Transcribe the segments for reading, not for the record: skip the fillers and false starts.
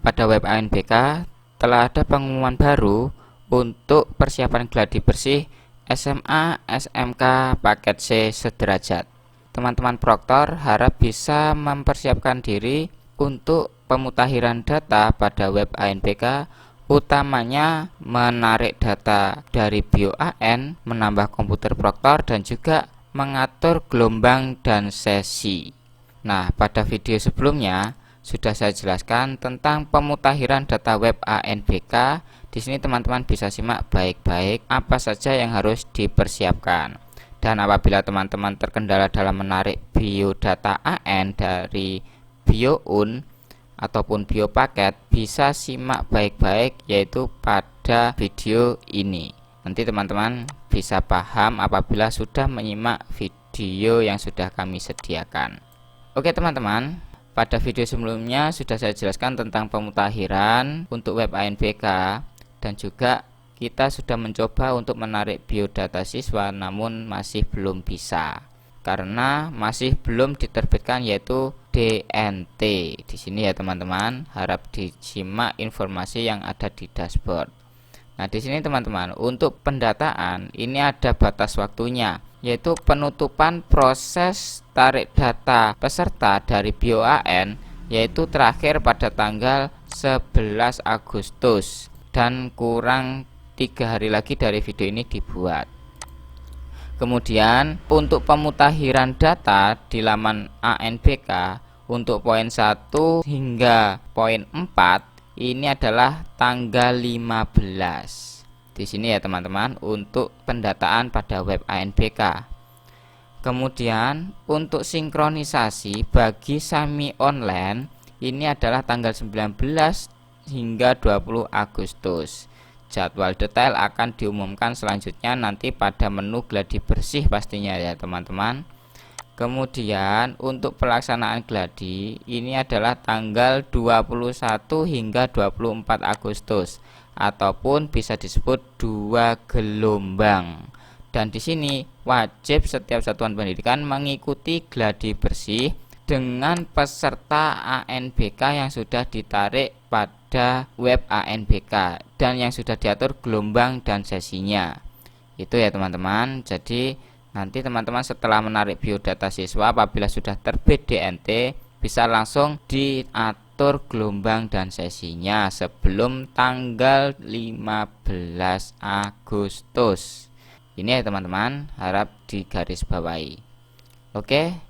pada web ANBK telah ada pengumuman baru untuk persiapan gladi bersih SMA SMK paket C sederajat. Teman-teman proktor harap bisa mempersiapkan diri untuk pemutakhiran data pada web ANBK, utamanya menarik data dari BioAN, menambah komputer proktor, dan juga mengatur gelombang dan sesi. Nah, pada video sebelumnya sudah saya jelaskan tentang pemutakhiran data web ANBK. Di sini teman-teman bisa simak baik-baik apa saja yang harus dipersiapkan. Dan apabila teman-teman terkendala dalam menarik biodata AN dari BioUn ataupun biopaket, bisa simak baik-baik yaitu pada video ini. Nanti teman-teman bisa paham apabila sudah menyimak video yang sudah kami sediakan. Oke teman-teman, pada video sebelumnya sudah saya jelaskan tentang pemutakhiran untuk web ANBK, dan juga kita sudah mencoba untuk menarik biodata siswa namun masih belum bisa karena masih belum diterbitkan yaitu DNT. Di sini ya teman-teman, harap disimak informasi yang ada di dashboard. Nah, di sini teman-teman, untuk pendataan ini ada batas waktunya, yaitu penutupan proses tarik data peserta dari BioAN yaitu terakhir pada tanggal 11 Agustus dan kurang 3 hari lagi dari video ini dibuat. Kemudian untuk pemutakhiran data di laman ANBK untuk poin 1 hingga poin 4 ini adalah tanggal 15. Di sini ya teman-teman untuk pendataan pada web ANBK. Kemudian untuk sinkronisasi bagi semi online ini adalah tanggal 19 hingga 20 Agustus. Jadwal detail akan diumumkan selanjutnya nanti pada menu gladi bersih pastinya ya teman-teman. Kemudian untuk pelaksanaan gladi ini adalah tanggal 21 hingga 24 Agustus ataupun bisa disebut 2 gelombang. Dan di sini wajib setiap satuan pendidikan mengikuti gladi bersih dengan peserta ANBK yang sudah ditarik pada web ANBK dan yang sudah diatur gelombang dan sesinya. Itu ya teman-teman. Jadi nanti teman-teman setelah menarik biodata siswa apabila sudah terbit DNT bisa langsung diatur gelombang dan sesinya sebelum tanggal 15 Agustus. Ini ya teman-teman, harap digarisbawahi. Oke.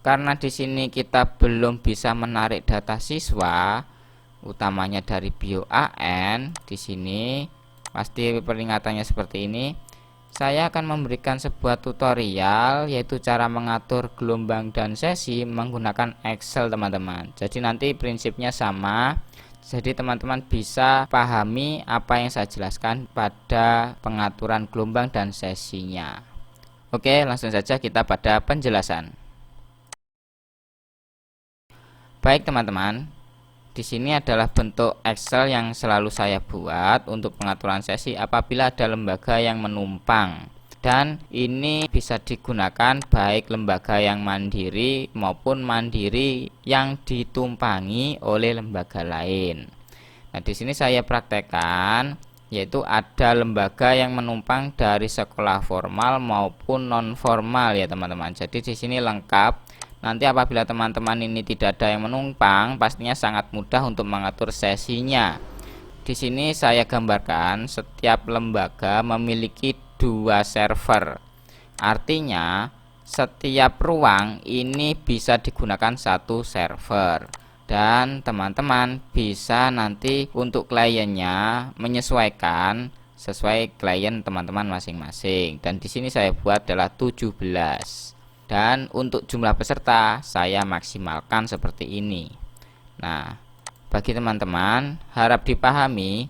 Karena di sini kita belum bisa menarik data siswa, utamanya dari BioAN, di sini pasti peringatannya seperti ini. Saya akan memberikan sebuah tutorial yaitu cara mengatur gelombang dan sesi menggunakan Excel teman-teman. Jadi nanti prinsipnya sama. Jadi teman-teman bisa pahami apa yang saya jelaskan pada pengaturan gelombang dan sesinya. Oke, langsung saja kita pada penjelasan. Baik teman-teman, di sini adalah bentuk Excel yang selalu saya buat untuk pengaturan sesi apabila ada lembaga yang menumpang. Dan ini bisa digunakan baik lembaga yang mandiri maupun mandiri yang ditumpangi oleh lembaga lain. Nah, di sini saya praktekkan yaitu ada lembaga yang menumpang dari sekolah formal maupun non formal ya teman-teman. Jadi di sini lengkap. Nanti apabila teman-teman ini tidak ada yang menumpang, pastinya sangat mudah untuk mengatur sesinya. Di sini saya gambarkan setiap lembaga memiliki 2 server. Artinya, setiap ruang ini bisa digunakan 1 server. Dan teman-teman bisa nanti untuk kliennya menyesuaikan sesuai klien teman-teman masing-masing. Dan di sini saya buat adalah 17. Dan untuk jumlah peserta saya maksimalkan seperti ini. Nah, bagi teman-teman harap dipahami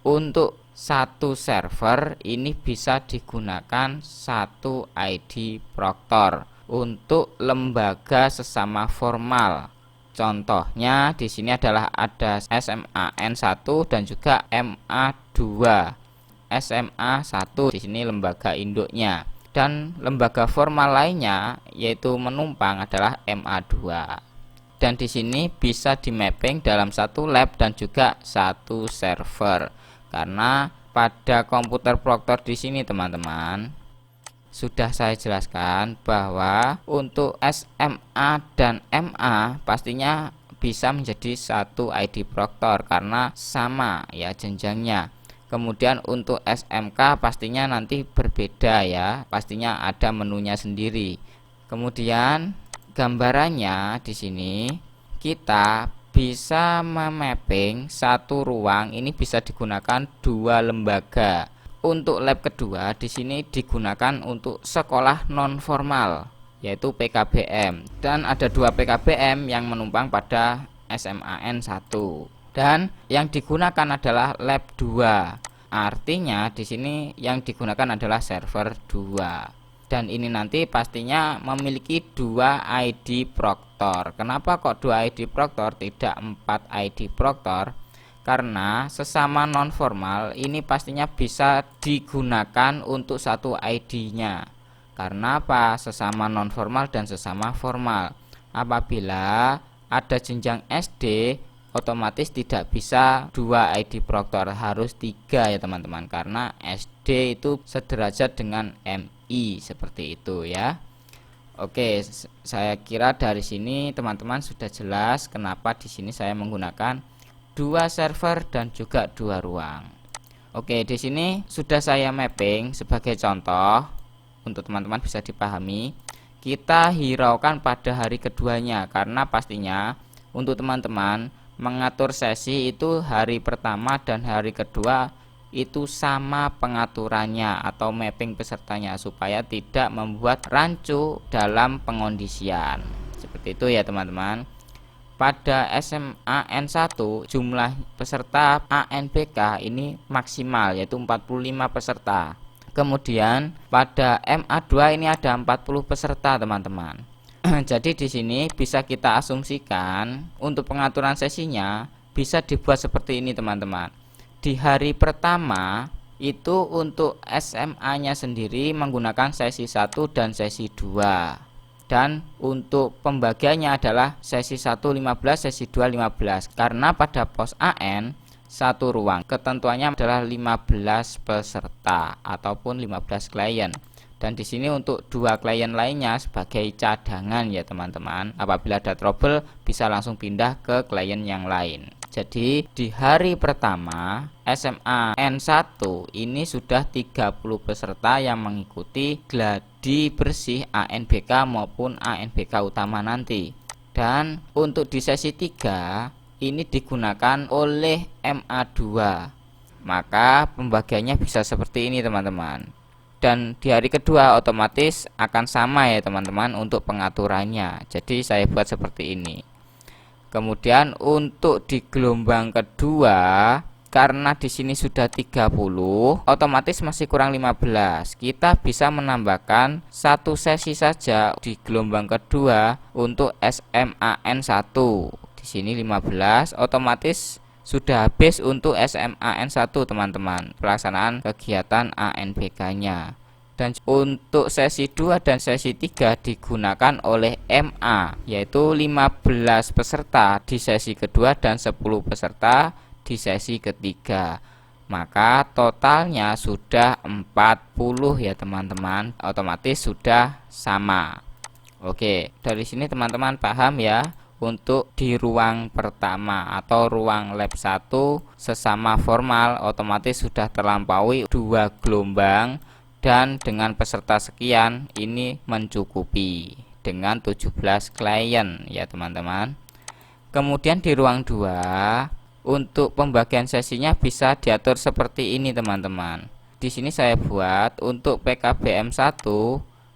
untuk 1 server ini bisa digunakan 1 ID proktor untuk lembaga sesama formal. Contohnya di sini adalah ada SMAN1 dan juga MA2. SMA1 di sini lembaga induknya. Dan lembaga formal lainnya yaitu menumpang adalah MA2. dan di sini bisa di mapping dalam satu lab dan juga satu server. Karena pada komputer Proctor di sini teman-teman sudah saya jelaskan bahwa untuk SMA dan MA pastinya bisa menjadi satu ID Proctor karena sama ya jenjangnya. Kemudian untuk SMK pastinya nanti berbeda ya, pastinya ada menunya sendiri. Kemudian gambarannya di sini kita bisa memapping satu ruang ini bisa digunakan dua lembaga. Untuk lab kedua di sini digunakan untuk sekolah non formal yaitu PKBM, dan ada dua PKBM yang menumpang pada SMAN 1 dan yang digunakan adalah lab 2. Artinya di sini yang digunakan adalah server 2. Dan ini nanti pastinya memiliki 2 ID Proctor. Kenapa kok 2 ID Proctor tidak 4 ID Proctor? Karena sesama non formal ini pastinya bisa digunakan untuk satu ID-nya. Karena apa? Sesama non formal dan sesama formal. Apabila ada jenjang SD, otomatis tidak bisa 2 ID Proctor, harus 3 ya teman-teman. Karena SD itu sederajat dengan MI seperti itu ya. Oke, saya kira dari sini teman-teman sudah jelas kenapa di sini saya menggunakan 2 server dan juga 2 ruang. Oke, di sini sudah saya mapping sebagai contoh untuk teman-teman bisa dipahami. Kita hiraukan pada hari keduanya karena pastinya untuk teman-teman mengatur sesi itu hari pertama dan hari kedua itu sama pengaturannya atau mapping pesertanya supaya tidak membuat rancu dalam pengondisian. Seperti itu ya teman-teman. Pada SMAN 1 jumlah peserta ANBK ini maksimal yaitu 45 peserta. Kemudian pada MA2 ini ada 40 peserta teman-teman. Jadi di sini bisa kita asumsikan untuk pengaturan sesinya bisa dibuat seperti ini teman-teman. Di hari pertama itu untuk SMA-nya sendiri menggunakan sesi 1 dan sesi 2. Dan untuk pembagiannya adalah sesi 1 15, sesi 2 15. Karena pada pos AN satu ruang ketentuannya adalah 15 peserta ataupun 15 klien. Dan di sini untuk 2 klien lainnya sebagai cadangan ya teman-teman. Apabila ada trouble bisa langsung pindah ke klien yang lain. Jadi di hari pertama SMAN 1 ini sudah 30 peserta yang mengikuti gladi bersih ANBK maupun ANBK utama nanti. Dan untuk di sesi 3 ini digunakan oleh MA2. Maka pembagiannya bisa seperti ini teman-teman. Dan di hari kedua otomatis akan sama ya teman-teman untuk pengaturannya. Jadi saya buat seperti ini. Kemudian untuk di gelombang kedua karena di sini sudah 30, otomatis masih kurang 15. Kita bisa menambahkan satu sesi saja di gelombang kedua untuk SMAN 1. Di sini 15, otomatis sudah habis untuk SMAN 1 teman-teman. Pelaksanaan kegiatan ANBK-nya. Dan untuk sesi 2 dan sesi 3 digunakan oleh MA yaitu 15 peserta di sesi kedua dan 10 peserta di sesi ketiga. Maka totalnya sudah 40 ya teman-teman. Otomatis sudah sama. Oke, dari sini teman-teman paham ya. Untuk di ruang pertama atau ruang lab 1 sesama formal otomatis sudah terlampaui 2 gelombang. Dan dengan peserta sekian ini mencukupi dengan 17 klien ya teman-teman. Kemudian di ruang 2 untuk pembagian sesinya bisa diatur seperti ini teman-teman. Di sini saya buat untuk PKBM 1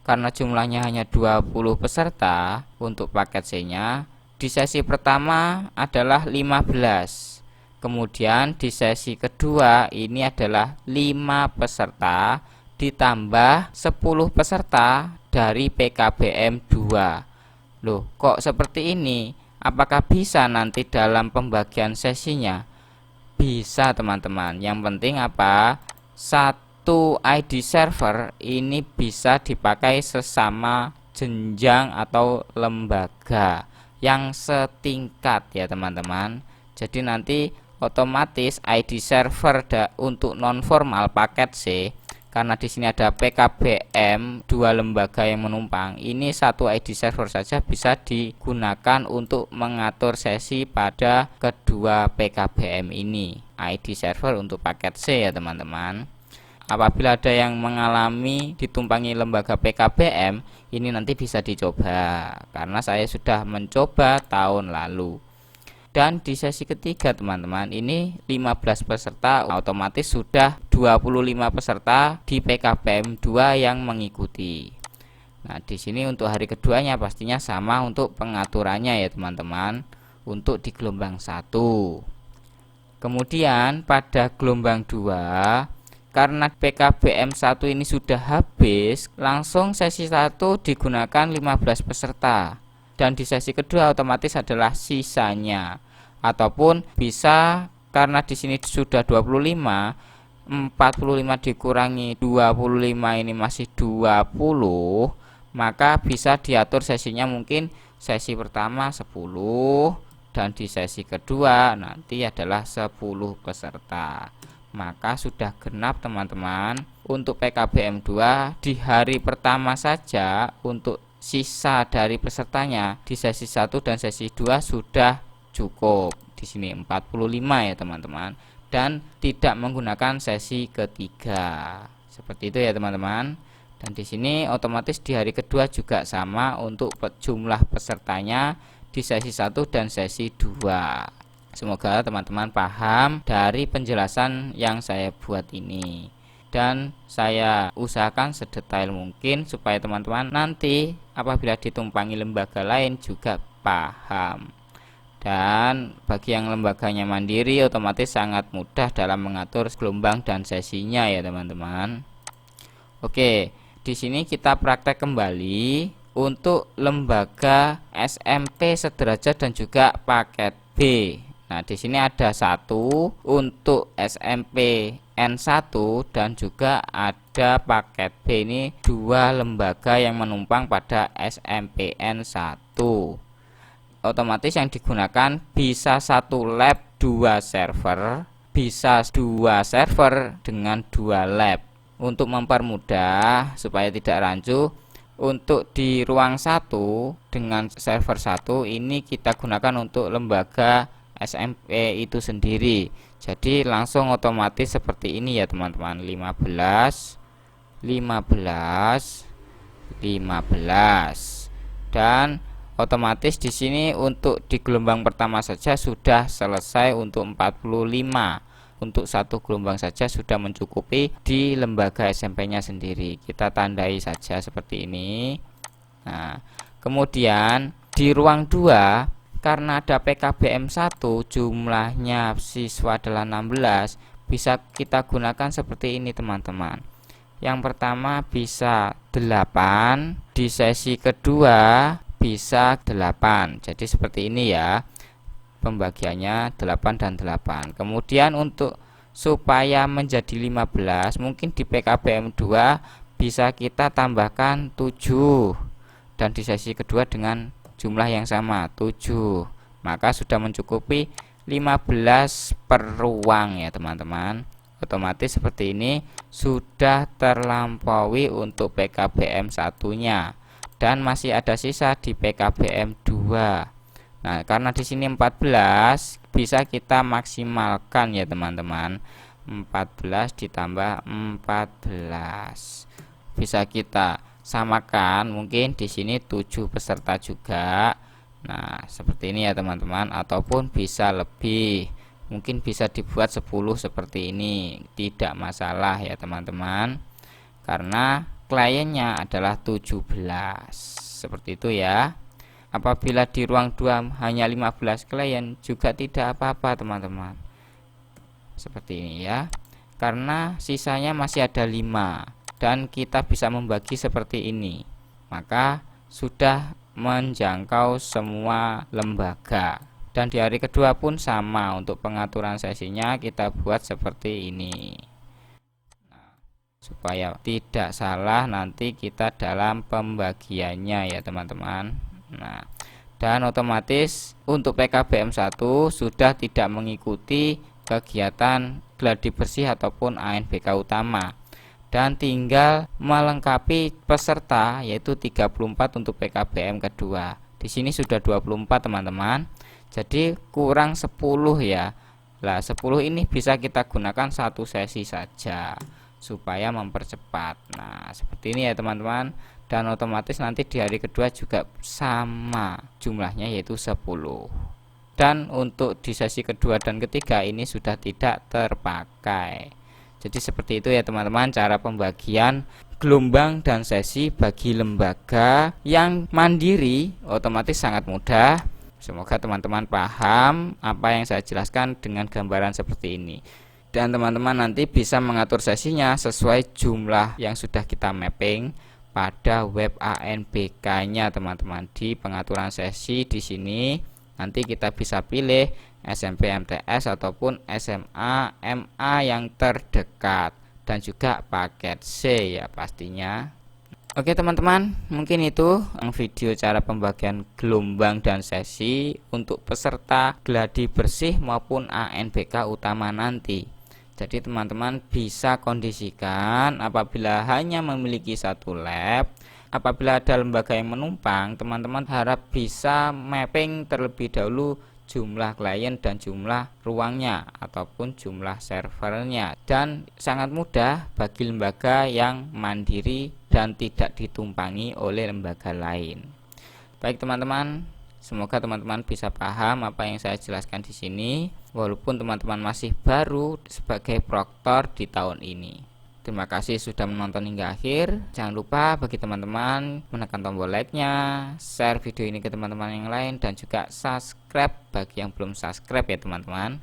karena jumlahnya hanya 20 peserta untuk paket C-nya. Di sesi pertama adalah 15. Kemudian di sesi kedua ini adalah 5 peserta ditambah 10 peserta dari PKBM 2. Loh, kok seperti ini? Apakah bisa nanti dalam pembagian sesinya? Bisa teman-teman. Yang penting apa? Satu ID server ini bisa dipakai sesama jenjang atau lembaga. yang setingkat ya teman-teman. Jadi nanti otomatis ID server untuk non formal paket C, karena di sini ada PKBM dua lembaga yang menumpang, ini satu ID server saja bisa digunakan untuk mengatur sesi pada kedua PKBM ini, ID server untuk paket C ya teman-teman. Apabila ada yang mengalami ditumpangi lembaga PKBM, ini nanti bisa dicoba karena saya sudah mencoba tahun lalu. Dan di sesi ketiga teman-teman, ini 15 peserta, otomatis sudah 25 peserta di PKBM 2 yang mengikuti. Nah, di sini untuk hari keduanya pastinya sama untuk pengaturannya ya teman-teman, untuk di gelombang 1. Kemudian pada gelombang 2, karena PKBM 1 ini sudah habis, langsung sesi 1 digunakan 15 peserta. Dan di sesi kedua otomatis adalah sisanya, ataupun bisa karena di sini sudah 25, 45 dikurangi 25 ini masih 20, maka bisa diatur sesinya, mungkin sesi pertama 10 dan di sesi kedua nanti adalah 10 peserta. Maka sudah genap teman-teman untuk PKBM 2 di hari pertama saja. Untuk sisa dari pesertanya di sesi 1 dan sesi 2 sudah cukup. Di sini 45 ya teman-teman, dan tidak menggunakan sesi ketiga. Seperti itu ya teman-teman. Dan di sini otomatis di hari kedua juga sama untuk jumlah pesertanya di sesi 1 dan sesi 2. Semoga teman-teman paham dari penjelasan yang saya buat ini, dan saya usahakan sedetail mungkin supaya teman-teman nanti apabila ditumpangi lembaga lain juga paham. Dan bagi yang lembaganya mandiri otomatis sangat mudah dalam mengatur gelombang dan sesinya ya teman-teman. Oke, di sini kita praktek kembali untuk lembaga SMP sederajat dan juga paket B. Nah, di sini ada satu untuk SMP N1 dan juga ada paket B, ini dua lembaga yang menumpang pada SMP N1. Otomatis yang digunakan bisa satu lab 2 server, bisa 2 server dengan 2 lab. Untuk mempermudah supaya tidak rancu, untuk di ruang 1 dengan server 1 ini kita gunakan untuk lembaga SMP itu sendiri. Jadi langsung otomatis seperti ini ya teman-teman, 15 15 15, dan otomatis di sini untuk di gelombang pertama saja sudah selesai untuk 45. Untuk satu gelombang saja sudah mencukupi di lembaga SMP-nya sendiri. Kita tandai saja seperti ini. Nah, kemudian di ruang 2 karena ada PKBM 1 jumlahnya siswa adalah 16, bisa kita gunakan seperti ini teman-teman. Yang pertama bisa 8, di sesi kedua bisa 8. Jadi seperti ini ya pembagiannya, 8 dan 8. Kemudian untuk supaya menjadi 15, mungkin di PKBM 2 bisa kita tambahkan 7, dan di sesi kedua dengan jumlah yang sama 7, maka sudah mencukupi 15 per ruang ya teman-teman. Otomatis seperti ini sudah terlampaui untuk PKBM 1-nya, dan masih ada sisa di PKBM 2. Nah, karena di sini 14 bisa kita maksimalkan ya teman-teman. 14 ditambah 14 bisa kita samakan, mungkin di sini 7 peserta juga. Nah, seperti ini ya teman-teman, ataupun bisa lebih, mungkin bisa dibuat 10 seperti ini, tidak masalah ya teman-teman, karena kliennya adalah 17. Seperti itu ya. Apabila di ruang 2 hanya 15 klien juga tidak apa-apa teman-teman. Seperti ini ya. Karena sisanya masih ada 5 dan kita bisa membagi seperti ini, maka sudah menjangkau semua lembaga. Dan di hari kedua pun sama, untuk pengaturan sesinya kita buat seperti ini. Nah, supaya tidak salah nanti kita dalam pembagiannya ya teman-teman. Nah, dan otomatis untuk PKBM 1 sudah tidak mengikuti kegiatan gladi bersih ataupun ANBK utama, dan tinggal melengkapi peserta yaitu 34 untuk PKBM kedua. Di sini sudah 24 teman-teman, jadi kurang 10 ya. Lah 10 ini bisa kita gunakan satu sesi saja supaya mempercepat. Nah seperti ini ya teman-teman, dan otomatis nanti di hari kedua juga sama jumlahnya yaitu 10. Dan untuk di sesi kedua dan ketiga ini sudah tidak terpakai. Jadi seperti itu ya teman-teman cara pembagian gelombang dan sesi bagi lembaga yang mandiri. Otomatis sangat mudah. Semoga teman-teman paham apa yang saya jelaskan dengan gambaran seperti ini, dan teman-teman nanti bisa mengatur sesinya sesuai jumlah yang sudah kita mapping pada web ANBK-nya teman-teman. Di pengaturan sesi di sini nanti kita bisa pilih SMP MTS ataupun SMA MA yang terdekat, dan juga paket C ya pastinya. Oke teman-teman, mungkin itu video cara pembagian gelombang dan sesi untuk peserta gladi bersih maupun ANBK utama nanti. Jadi teman-teman bisa kondisikan apabila hanya memiliki satu lab. Apabila ada lembaga yang menumpang, teman-teman harap bisa mapping terlebih dahulu jumlah klien dan jumlah ruangnya ataupun jumlah servernya, dan sangat mudah bagi lembaga yang mandiri dan tidak ditumpangi oleh lembaga lain. Baik teman-teman, semoga teman-teman bisa paham apa yang saya jelaskan di sini, walaupun teman-teman masih baru sebagai proktor di tahun ini. Terima kasih sudah menonton hingga akhir. Jangan lupa bagi teman-teman menekan tombol like-nya, share video ini ke teman-teman yang lain, dan juga subscribe bagi yang belum subscribe ya teman-teman.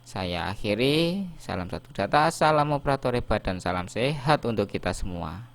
Saya akhiri, salam satu data, salam operator hebat, dan salam sehat untuk kita semua.